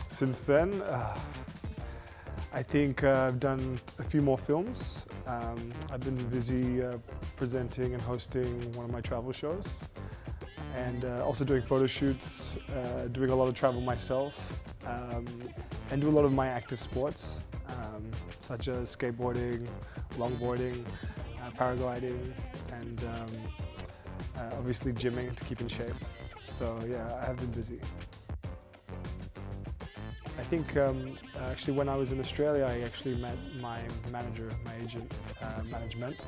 Since then, I think I've done a few more films. I've been busy presenting and hosting one of my travel shows, and also doing photo shoots, doing a lot of travel myself, and do a lot of my active sports, such as skateboarding, longboarding, paragliding, and obviously gymming to keep in shape. So yeah, I have been busy. I think actually when I was in Australia, I actually met my manager, my agent, management.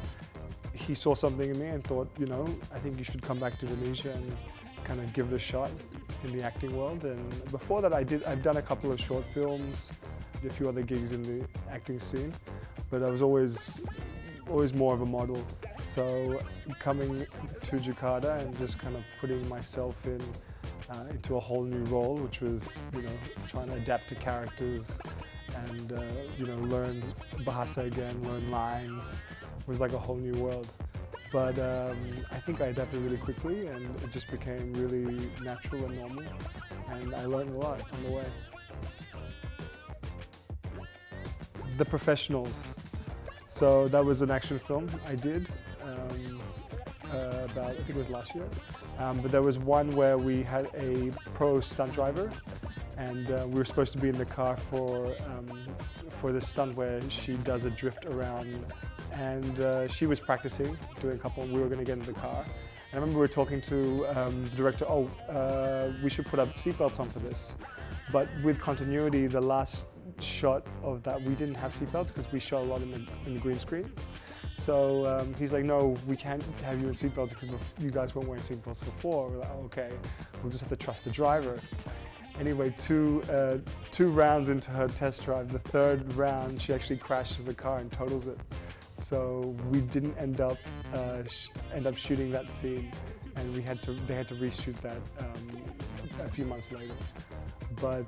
He saw something in me and thought, you know, I think you should come back to Indonesia and kind of give it a shot in the acting world. And before that, I've done a couple of short films, a few other gigs in the acting scene, but I was always more of a model. So coming to Jakarta and just kind of putting myself into a whole new role, which was, you know, trying to adapt to characters and, you know, learn bahasa again, learn lines, was like a whole new world. But I think I adapted really quickly and it just became really natural and normal, and I learned a lot on the way. The Professionals. So that was an action film I did about, I think it was last year. But there was one where we had a pro stunt driver, and we were supposed to be in the car for this stunt where she does a drift around, and she was practicing, doing a couple, and we were going to get into the car. And I remember we were talking to the director, we should put up seatbelts on for this. But with continuity, the last shot of that, we didn't have seatbelts because we shot a lot in the green screen. So he's like, no, we can't have you in seatbelts because you guys weren't wearing seatbelts before. We're like, oh, okay, we'll just have to trust the driver. Anyway, two rounds into her test drive, the third round, she actually crashes the car and totals it. So we didn't end up shooting that scene, and they had to reshoot that a few months later. But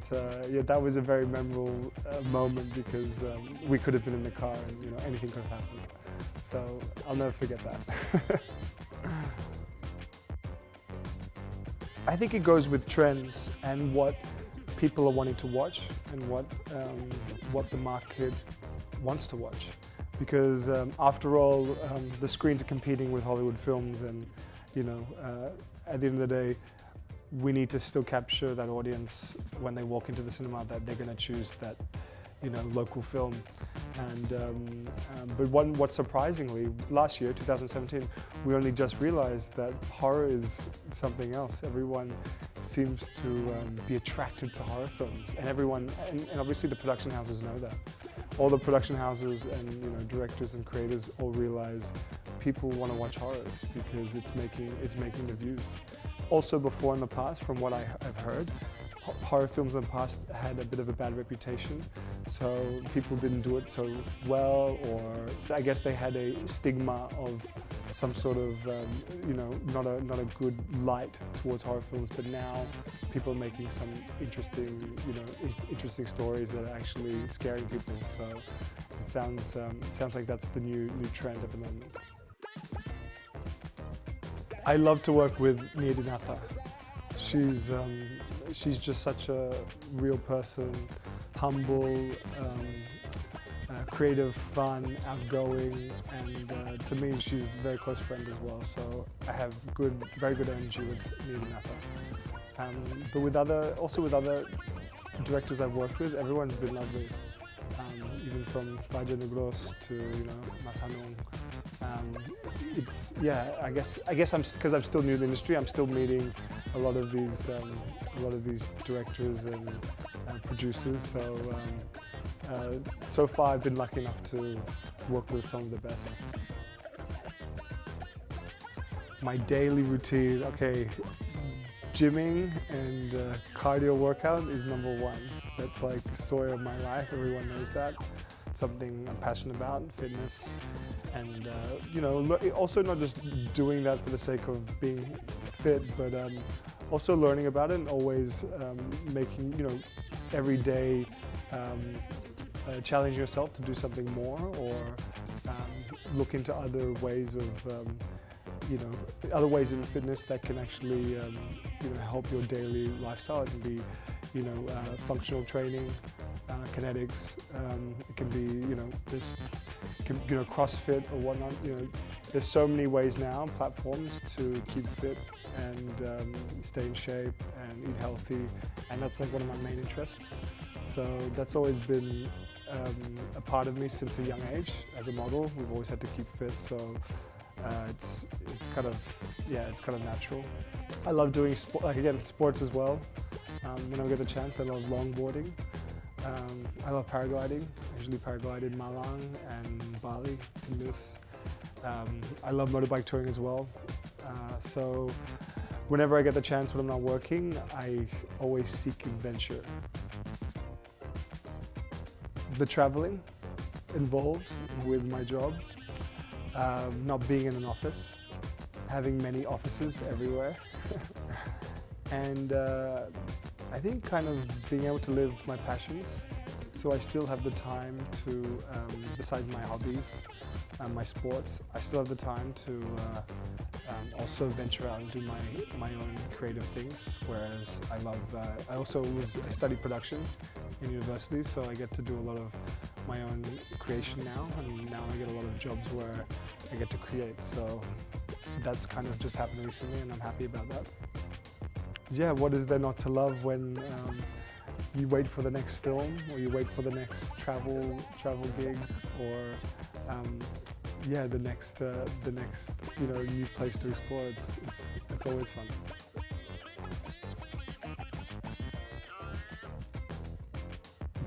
yeah, that was a very memorable moment because we could have been in the car and, you know, anything could have happened. So I'll never forget that. I think it goes with trends and what people are wanting to watch and what the market wants to watch. Because after all, the screens are competing with Hollywood films, and, you know, at the end of the day, we need to still capture that audience when they walk into the cinema, that they're going to choose that, you know, local film. And but what surprisingly, last year, 2017, we only just realized that horror is something else. Everyone seems to be attracted to horror films, and everyone, and obviously the production houses know that. All the production houses and, you know, directors and creators all realize people want to watch horrors because it's making the views. Also, before in the past, from what I've heard, horror films in the past had a bit of a bad reputation, so people didn't do it so well, or I guess they had a stigma of some sort of, you know, not a good light towards horror films. But now people are making some interesting stories that are actually scaring people. So it sounds like that's the new trend at the moment. I love to work with Nia Dinata. She's just such a real person, humble, creative, fun, outgoing, and to me, she's a very close friend as well. So I have very good energy with Nia Dinata. But with other directors I've worked with, everyone's been lovely. Even from Fajar Negros to, you know, Mas Hanung. It's, yeah, I guess because I'm still new to the industry, I'm still meeting a lot of these directors and producers. So far I've been lucky enough to work with some of the best. My daily routine, okay, gymming and cardio workout is number one. That's like the story of my life. Everyone knows that. It's something I'm passionate about, fitness, and you know, also not just doing that for the sake of being fit, but also learning about it and always making, you know, every day challenge yourself to do something more, or look into other ways of, other ways in fitness that can actually, help your daily lifestyle. It can be, functional training, kinetics. It can be, CrossFit or whatnot. There's so many ways now, platforms to keep fit and stay in shape and eat healthy, and that's like one of my main interests. So that's always been a part of me since a young age. As a model, we've always had to keep fit, so it's kind of natural. I love doing sports as well. When I get the chance, I love longboarding. I love paragliding. I usually paraglide in Malang and Bali in this. I love motorbike touring as well. So whenever I get the chance when I'm not working, I always seek adventure. The traveling involved with my job, not being in an office, having many offices everywhere, and I think kind of being able to live my passions. So I still have the time to, besides my hobbies and my sports, I still have the time to also venture out and do my own creative things. Whereas I studied production in university, so I get to do a lot of my own creation now, and now I get a lot of jobs where I get to create. So that's kind of just happened recently, and I'm happy about that. Yeah, what is there not to love when you wait for the next film, or you wait for the next travel gig, or the next new place to explore. It's always fun.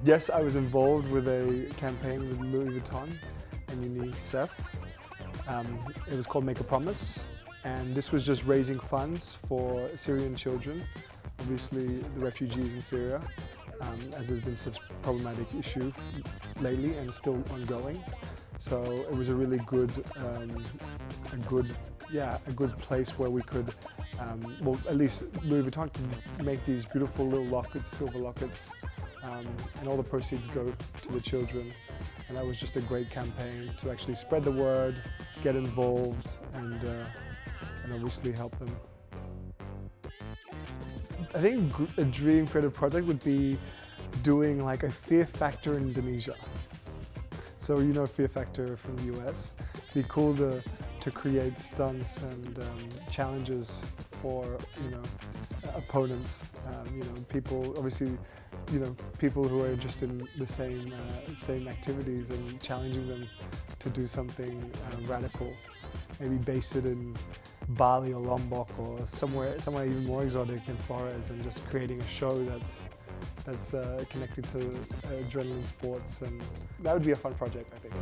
Yes, I was involved with a campaign with Louis Vuitton and UNICEF. It was called Make a Promise, and this was just raising funds for Syrian children, obviously the refugees in Syria, as there's been such a problematic issue lately and still ongoing. So it was a really good, a good place where we could, at least Louis Vuitton can make these beautiful little lockets, silver lockets, and all the proceeds go to the children. And that was just a great campaign to actually spread the word, get involved, and obviously help them. I think a dream creative project would be doing like a Fear Factor in Indonesia. So Fear Factor from the US. It'd be cool to create stunts and challenges for opponents. People obviously, people who are interested in the same activities, and challenging them to do something radical. Maybe base it in Bali or Lombok or somewhere even more exotic in Flores, and just creating a show that's connected to adrenaline sports, and that would be a fun project, I think.